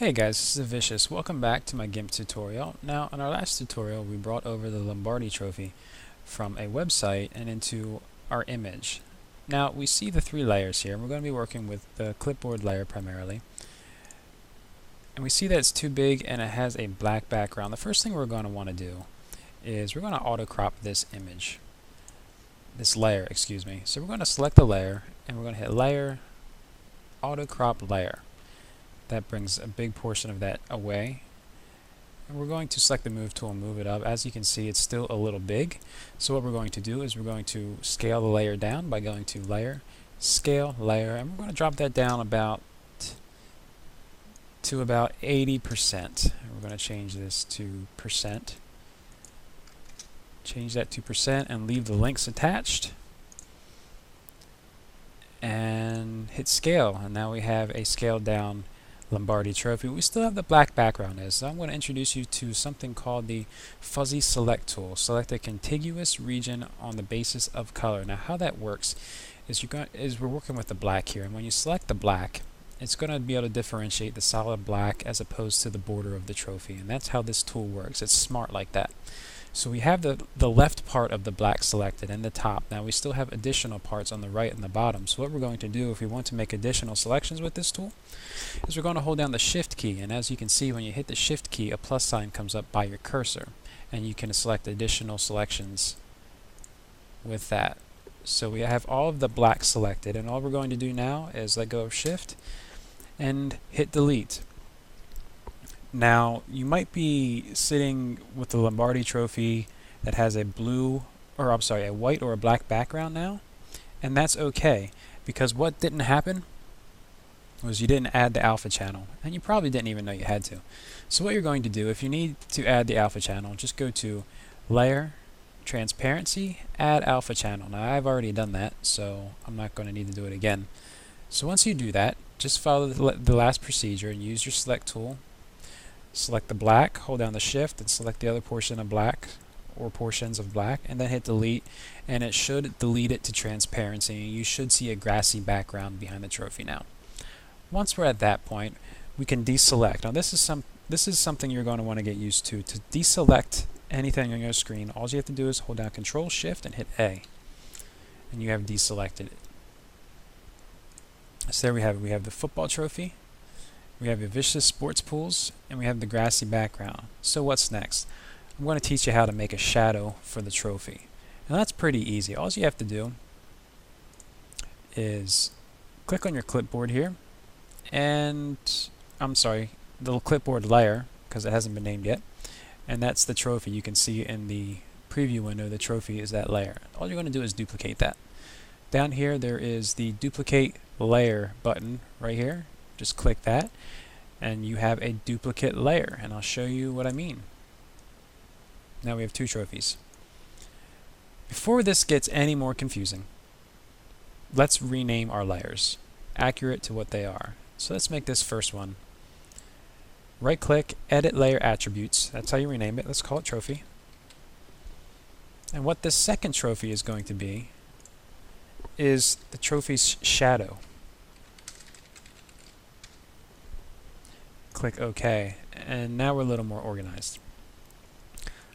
Hey guys, this is Vicious. Welcome back to my Gimp tutorial. Now, in our last tutorial, we brought over the Lombardi trophy from a website and into our image. Now, we see the three layers here, and we're going to be working with the clipboard layer primarily. And we see that it's too big and it has a black background. The first thing we're going to want to do is we're going to auto crop this image. This layer, excuse me. So we're going to select the layer, and we're going to hit Layer, Auto Crop Layer. That brings a big portion of that away. And we're going to select the move tool and move it up. As you can see, it's still a little big. So what we're going to do is we're going to scale the layer down by going to Layer, Scale, Layer, and we're going to drop that down to about 80%. We're going to change this to percent. Change that to percent and leave the links attached. And hit Scale, and now we have a scaled down Lombardi trophy. We still have the black background is. So I'm going to introduce you to something called the Fuzzy Select tool. Select a contiguous region on the basis of color. Now how that works is we're working with the black here, and when you select the black, it's going to be able to differentiate the solid black as opposed to the border of the trophy, and that's how this tool works. It's smart like that. So we have the left part of the black selected and the top. Now we still have additional parts on the right and the bottom. So what we're going to do if we want to make additional selections with this tool is we're going to hold down the Shift key, and as you can see, when you hit the Shift key, a plus sign comes up by your cursor, and you can select additional selections with that. So we have all of the black selected, and all we're going to do now is let go of Shift and hit Delete. Now, you might be sitting with the Lombardi trophy that has a white or a black background now, and that's okay, because what didn't happen was you didn't add the alpha channel, and you probably didn't even know you had to. So what you're going to do, if you need to add the alpha channel, just go to Layer, Transparency, Add Alpha Channel. Now, I've already done that, so I'm not going to need to do it again. So once you do that, just follow the last procedure and use your Select tool. Select the black, hold down the Shift, and select the other portion of black or portions of black, and then hit Delete, and it should delete it to transparency. You should see a grassy background behind the trophy now. Once we're at that point, we can deselect. Now this is something you're going to want to get used to. To deselect anything on your screen, all you have to do is hold down Control Shift and hit A, and you have deselected it. So there we have it. We have the football trophy, we have the Vicious Sports Pools, and we have the grassy background. So what's next? I'm going to teach you how to make a shadow for the trophy. And that's pretty easy. All you have to do is click on your clipboard here, and the clipboard layer, because it hasn't been named yet, and that's the trophy. You can see in the preview window the trophy is that layer. All you're going to do is duplicate that. Down here there is the Duplicate Layer button right here. Just click that, and you have a duplicate layer, and I'll show you what I mean. Now we have two trophies. Before this gets any more confusing, let's rename our layers accurate to what they are. So let's make this first one. Right click, Edit Layer Attributes. That's how you rename it. Let's call it Trophy. And what this second trophy is going to be is the trophy's shadow. Click OK, and now we're a little more organized.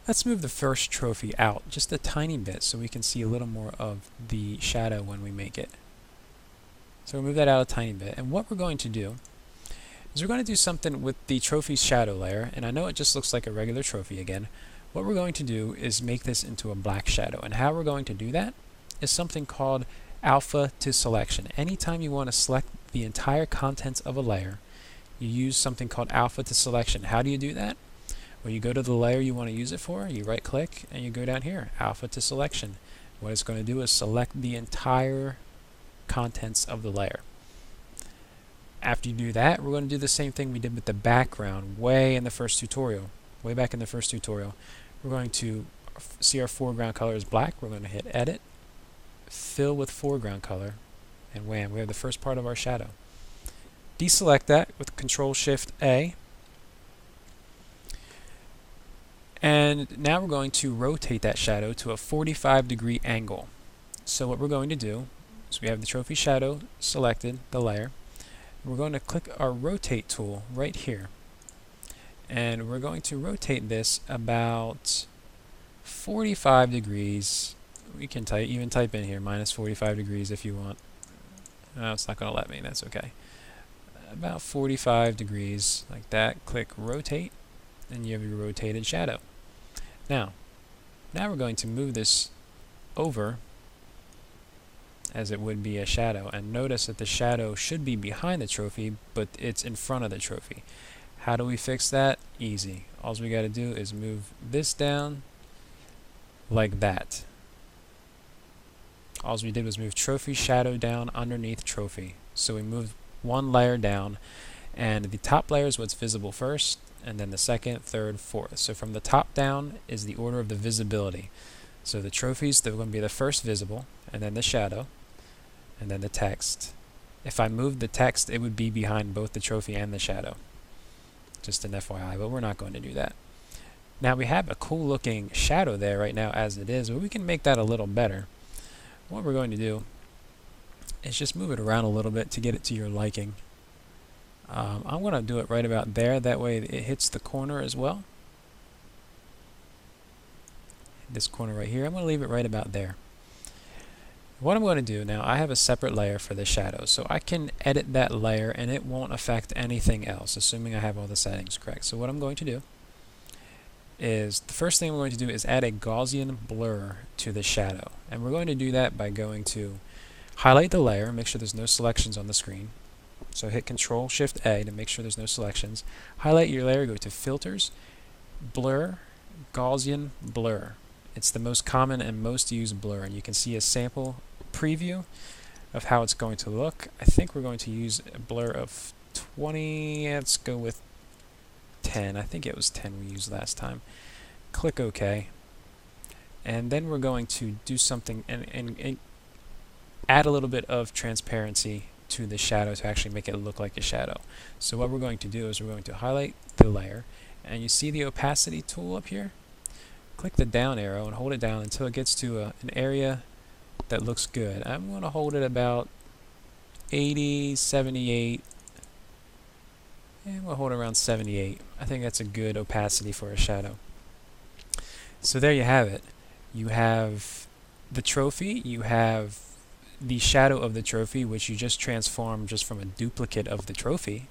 Let's move the first trophy out just a tiny bit so we can see a little more of the shadow when we make it. So we'll move that out a tiny bit, and what we're going to do is we're going to do something with the trophy's shadow layer, and I know it just looks like a regular trophy again. What we're going to do is make this into a black shadow, and how we're going to do that is something called alpha to selection. Anytime you want to select the entire contents of a layer, you use something called alpha to selection. How do you do that? Well, you go to the layer you want to use it for, you right click, and you go down here, alpha to selection. What it's going to do is select the entire contents of the layer. After you do that, we're going to do the same thing we did with the background way in the first tutorial. Way back in the first tutorial. We're going to see our foreground color is black. We're going to hit Edit, Fill with Foreground Color, and wham, we have the first part of our shadow. Deselect that with Control Shift A, and now we're going to rotate that shadow to a 45-degree angle. So what we're going to do is we have the trophy shadow selected, the layer. We're going to click our rotate tool right here, and we're going to rotate this about 45 degrees. We can even type in here minus 45 degrees if you want. No, it's not going to let me. That's okay. About 45 degrees like that. Click rotate, and you have your rotated shadow. Now we're going to move this over as it would be a shadow, and notice that the shadow should be behind the trophy, but it's in front of the trophy. How do we fix that? Easy. All we got to do is move this down like that. All we did was move trophy shadow down underneath trophy. So we moved one layer down, and the top layer is what's visible first, and then the second, third, fourth. So from the top down is the order of the visibility. So the trophies, they're going to be the first visible, and then the shadow, and then the text. If I moved the text, it would be behind both the trophy and the shadow. Just an FYI, but we're not going to do that. Now we have a cool looking shadow there right now as it is, but we can make that a little better. What we're going to do is just move it around a little bit to get it to your liking. I'm going to do it right about there, that way it hits the corner as well. This corner right here, I'm going to leave it right about there. What I'm going to do now, I have a separate layer for the shadow, so I can edit that layer and it won't affect anything else, assuming I have all the settings correct. So what I'm going to do is, the first thing we're going to do is add a Gaussian blur to the shadow. And we're going to do that by going to highlight the layer, make sure there's no selections on the screen. So hit Control-Shift-A to make sure there's no selections. Highlight your layer, go to Filters, Blur, Gaussian Blur. It's the most common and most used blur, and you can see a sample preview of how it's going to look. I think we're going to use a blur of 20, let's go with 10. I think it was 10 we used last time. Click OK. And then we're going to do something and add a little bit of transparency to the shadow to actually make it look like a shadow. So what we're going to do is we're going to highlight the layer, and you see the opacity tool up here? Click the down arrow and hold it down until it gets to an area that looks good. I'm going to hold it about 80, 78, and we'll hold it around 78. I think that's a good opacity for a shadow. So there you have it. You have the trophy, you have the shadow of the trophy, which you just transformed just from a duplicate of the trophy,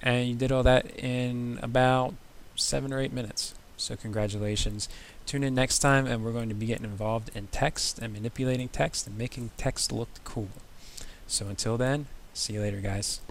and you did all that in about 7 or 8 minutes. So congratulations. Tune in next time, and we're going to be getting involved in text and manipulating text and making text look cool. So until then, see you later, guys.